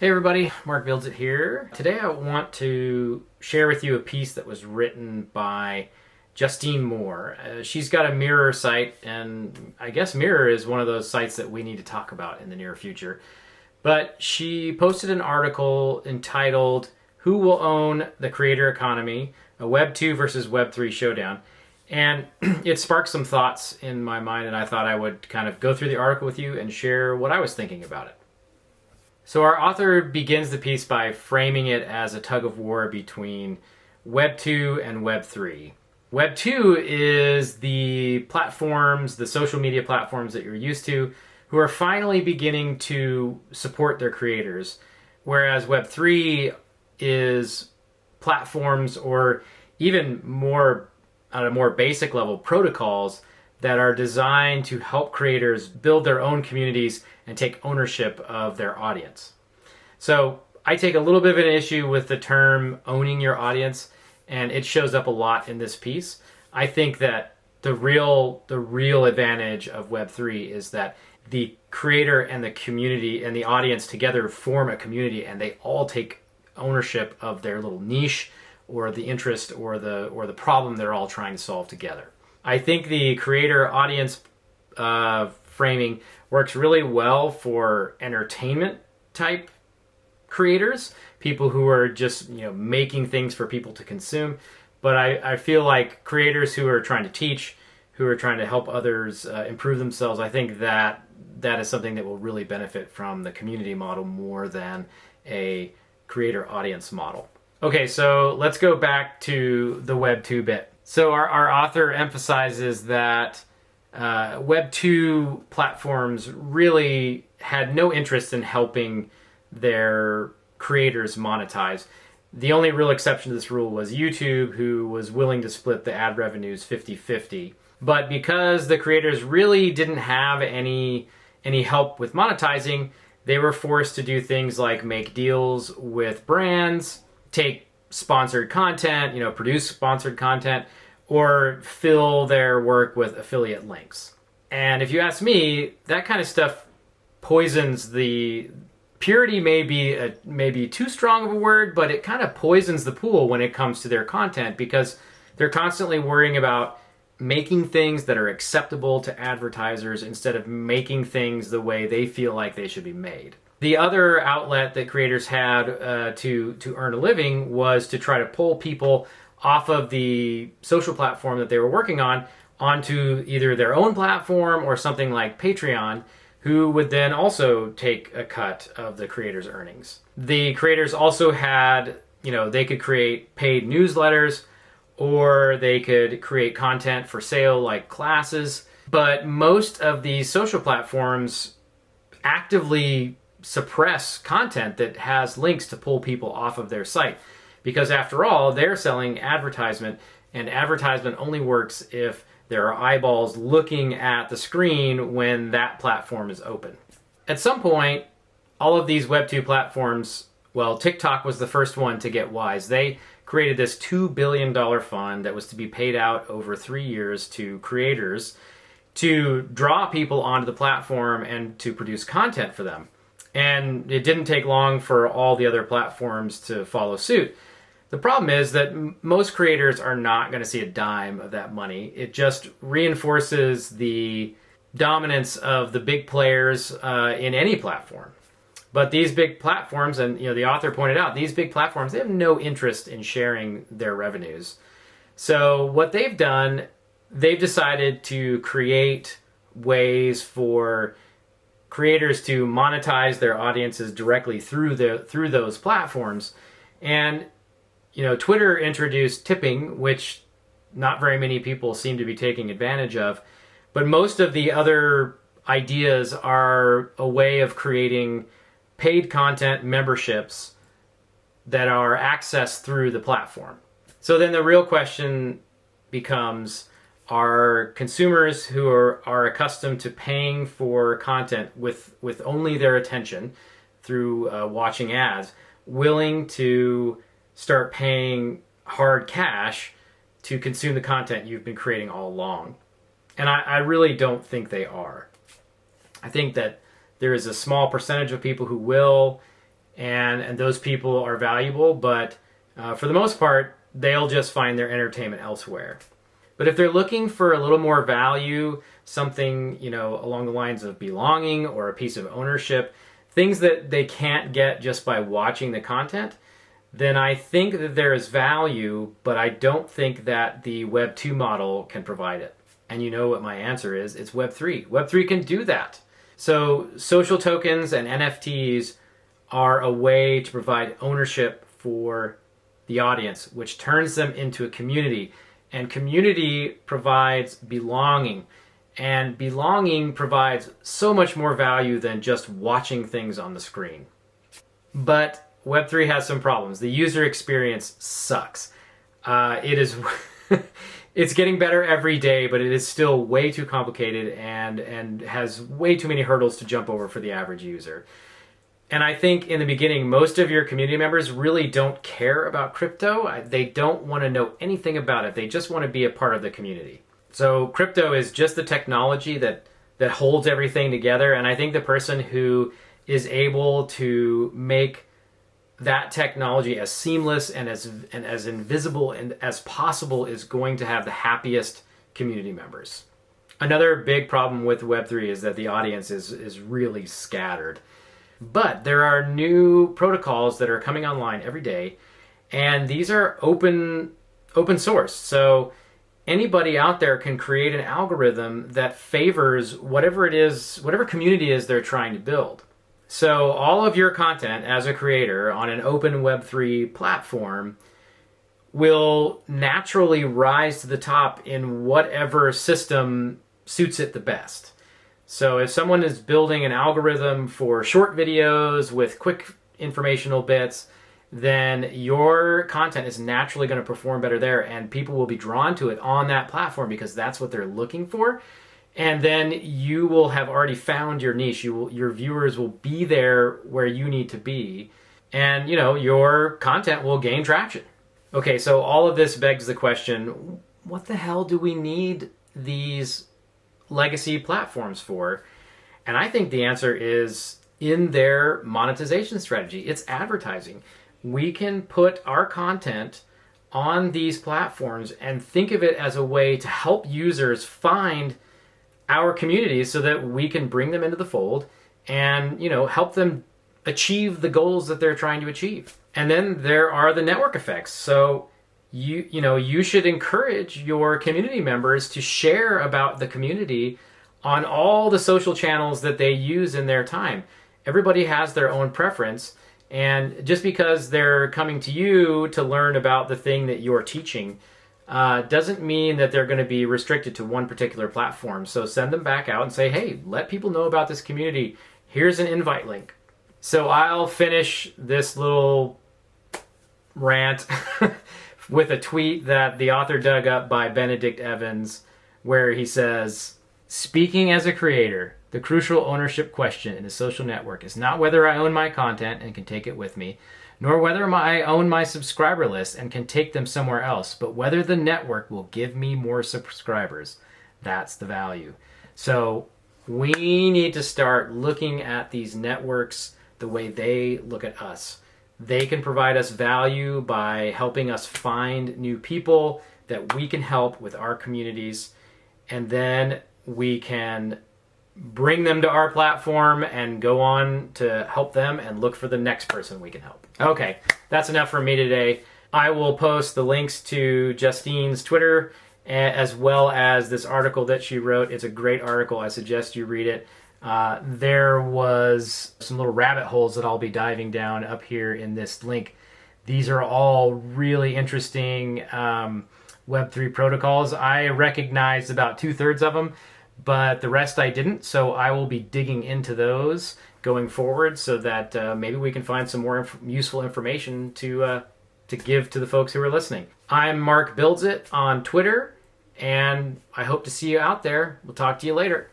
Hey everybody, Mark Builds It here. Today I want to share with you a piece that was written by Justine Moore. She's got a Mirror site, and I guess Mirror is one of those sites that we need to talk about in the near future. But she posted an article entitled "Who Will Own the Creator Economy? A Web 2 versus Web 3 Showdown." And it sparked some thoughts in my mind, and I thought I would kind of go through the article with you and share what I was thinking about it. So our author begins the piece by framing it as a tug of war between Web 2 and Web 3. Web 2 is the platforms, the social media platforms that you're used to, who are finally beginning to support their creators. Whereas Web 3 is platforms, or even more at a more basic level, protocols that are designed to help creators build their own communities and take ownership of their audience. So I take a little bit of an issue with the term owning your audience, and it shows up a lot in this piece. I think that the real advantage of Web3 is that the creator and the community and the audience together form a community, and they all take ownership of their little niche or the interest or the problem they're all trying to solve together. I think the creator audience framing works really well for entertainment type creators, people who are just making things for people to consume. But I feel like creators who are trying to teach, who are trying to help others improve themselves, I think that is something that will really benefit from the community model more than a creator audience model. Okay, so let's go back to the Web 2 bit. So our author emphasizes that Web 2 platforms really had no interest in helping their creators monetize. The only real exception to this rule was YouTube, who was willing to split the ad revenues 50-50. But because the creators really didn't have any help with monetizing, they were forced to do things like make deals with brands, take sponsored content, produce sponsored content, or fill their work with affiliate links. And if you ask me, that kind of stuff poisons the purity. Maybe too strong of a word, but it kind of poisons the pool when it comes to their content, because they're constantly worrying about making things that are acceptable to advertisers instead of making things the way they feel like they should be made. The other outlet that creators had to earn a living was to try to pull people off of the social platform that they were working on onto either their own platform or something like Patreon, who would then also take a cut of the creators' earnings. The creators also had, they could create paid newsletters, or they could create content for sale like classes. But most of these social platforms actively suppress content that has links to pull people off of their site, because after all, they're selling advertisement, and advertisement only works if there are eyeballs looking at the screen when that platform is open. At some point, all of these Web 2 platforms, well, TikTok was the first one to get wise. They created this $2 billion fund that was to be paid out over 3 years to creators to draw people onto the platform and to produce content for them. And it didn't take long for all the other platforms to follow suit. The problem is that most creators are not going to see a dime of that money. It just reinforces the dominance of the big players in any platform. But these big platforms, and the author pointed out, these big platforms, they have no interest in sharing their revenues. So what they've done, they've decided to create ways for creators to monetize their audiences directly through those platforms. And Twitter introduced tipping, which not very many people seem to be taking advantage of. But most of the other ideas are a way of creating paid content memberships that are accessed through the platform. So then the real question becomes, are consumers who are accustomed to paying for content with only their attention through watching ads willing to start paying hard cash to consume the content you've been creating all along? And I really don't think they are. I think that there is a small percentage of people who will, and those people are valuable, but for the most part, they'll just find their entertainment elsewhere. But if they're looking for a little more value, something, along the lines of belonging or a piece of ownership, things that they can't get just by watching the content, then I think that there is value, but I don't think that the Web 2 model can provide it. And you know what my answer is? It's Web 3. Web 3 can do that. So social tokens and NFTs are a way to provide ownership for the audience, which turns them into a community. And community provides belonging. And belonging provides so much more value than just watching things on the screen. But Web3 has some problems. The user experience sucks. It's getting better every day, but it is still way too complicated and has way too many hurdles to jump over for the average user. And I think in the beginning, most of your community members really don't care about crypto. They don't want to know anything about it. They just want to be a part of the community. So crypto is just the technology that holds everything together. And I think the person who is able to make that technology as seamless and as invisible and as possible is going to have the happiest community members. Another big problem with Web3 is that the audience is really scattered. But there are new protocols that are coming online every day, and these are open source. So anybody out there can create an algorithm that favors whatever it is, whatever community is they're trying to build. So all of your content as a creator on an open Web3 platform will naturally rise to the top in whatever system suits it the best. So if someone is building an algorithm for short videos with quick informational bits, then your content is naturally going to perform better there, and people will be drawn to it on that platform because that's what they're looking for. And then you will have already found your niche. Your viewers will be there where you need to be, and your content will gain traction. Okay, so all of this begs the question, what the hell do we need these legacy platforms for? And I think the answer is in their monetization strategy. It's advertising. We can put our content on these platforms and think of it as a way to help users find our communities so that we can bring them into the fold and help them achieve the goals that they're trying to achieve. And then there are the network effects. So you should encourage your community members to share about the community on all the social channels that they use in their time. Everybody has their own preference, and just because they're coming to you to learn about the thing that you're teaching doesn't mean that they're going to be restricted to one particular platform. So send them back out and say, hey, let people know about this community. Here's an invite link. So I'll finish this little rant with a tweet that the author dug up by Benedict Evans, where he says, "Speaking as a creator, the crucial ownership question in a social network is not whether I own my content and can take it with me, nor whether I own my subscriber list and can take them somewhere else, but whether the network will give me more subscribers. That's the value." So we need to start looking at these networks the way they look at us. They can provide us value by helping us find new people that we can help with our communities, and then we can bring them to our platform and go on to help them and look for the next person we can help. Okay, that's enough for me today. I will post the links to Justine's Twitter as well as this article that she wrote. It's a great article. I suggest you read it. There was some little rabbit holes that I'll be diving down up here in this link. These are all really interesting Web3 protocols. I recognized about 2/3 of them, but the rest I didn't. So I will be digging into those going forward so that maybe we can find some more useful information to give to the folks who are listening. I'm Mark Builds It on Twitter, and I hope to see you out there. We'll talk to you later.